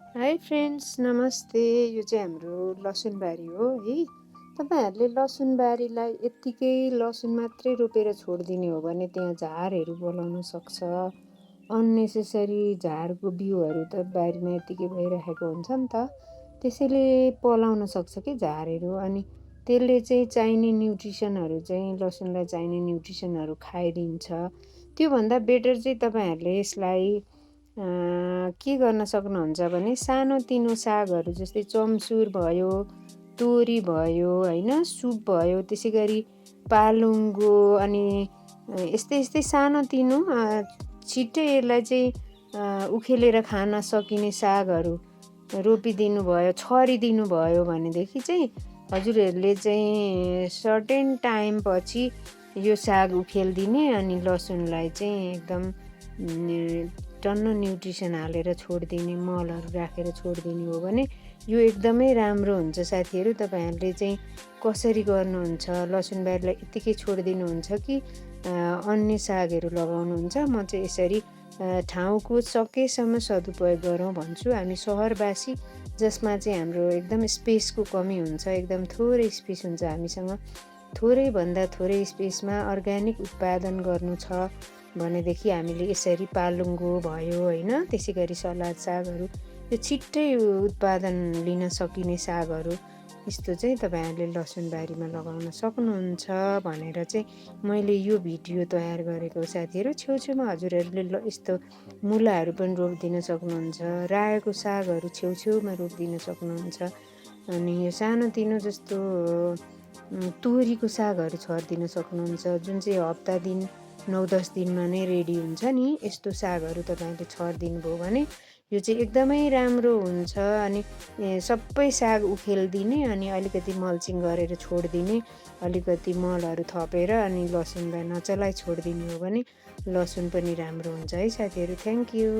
High friends, नमस्ते। यो चाहिँ हाम्रो लसुनबारी हो है। तपाईँहरूले लसुनबारीलाई यत्तिकै लसुन मात्रै रोपेर छोडिदिने हो भने त्यहाँ झारहरू बोलाउन सक्छ। अन्नेसेसरी झारको बिउहरू त बारीमा यत्तिकै भइरहेको हुन्छ नि त, त्यसैले पलाउन सक्छ कि झारहरू। अनि त्यसले चाहिँ चाहिने न्युट्रिसनहरू चाहिँ लसुनलाई चाहिने न्युट्रिसनहरू खाइदिन्छ। त्योभन्दा बेटर चाहिँ तपाईँहरूले यसलाई के गर्न सक्नुहुन्छ भने सानोतिनो सागहरू जस्तै चम्सुर भयो, तोरी भयो होइन, सुप भयो, त्यसै गरी पालुङ्गो अनि यस्तै यस्तै सानोतिनो छिट्टै यसलाई चाहिँ उखेलेर खान सकिने सागहरू रोपिदिनु भयो, छरिदिनु भयो भनेदेखि चाहिँ हजुरहरूले चाहिँ सर्टेन टाइमपछि यो साग उखेलिदिने अनि लसुनलाई चाहिँ एकदम टन्न न्युट्रिसन हालेर छोडिदिने, मलहरू राखेर छोडिदिने हो भने यो एकदमै राम्रो हुन्छ। साथीहरू, तपाईँहरूले चाहिँ कसरी गर्नुहुन्छ? लसुनबारीलाई यत्तिकै छोडिदिनुहुन्छ कि अन्य सागहरू लगाउनुहुन्छ? म चाहिँ यसरी ठाउँको सकेसम्म सदुपयोग गरौँ भन्छु। हामी सहरवासी जसमा चाहिँ हाम्रो एकदम स्पेसको कमी हुन्छ, एकदम थोरै स्पेस हुन्छ हामीसँग, थोरैभन्दा थोरै स्पेसमा अर्ग्यानिक उत्पादन गर्नु छ भनेदेखि हामीले यसरी पालुङ्गो भयो होइन, त्यसै गरी सलाद सागहरू, यो छिट्टै उत्पादन लिन सकिने सागहरू यस्तो चाहिँ तपाईँहरूले लसुनबारीमा लगाउन सक्नुहुन्छ भनेर चाहिँ मैले यो भिडियो तयार गरेको। साथीहरू, छेउछेउमा हजुरहरूले यस्तो मुलाहरू पनि रोपिदिन सक्नुहुन्छ, रायोको सागहरू छेउछेउमा रोपिदिन सक्नुहुन्छ। अनि यो सानोतिनो जस्तो तोरीको सागहरू छरिदिन सक्नुहुन्छ, जुन चाहिँ हप्ता दिन 9-10 दिनमा नै रेडी हुन्छ नि। यस्तो सागहरू तपाईँले छरिदिनु भयो भने यो चाहिँ एकदमै राम्रो हुन्छ। अनि सबै साग उखेलिदिने अनि अलिकति मल्चिङ गरेर छोडिदिने, अलिकति मलहरू थपेर अनि लसुनलाई नचलाइ छोडिदिने हो भने लसुन पनि राम्रो हुन्छ है साथीहरू। Thank you.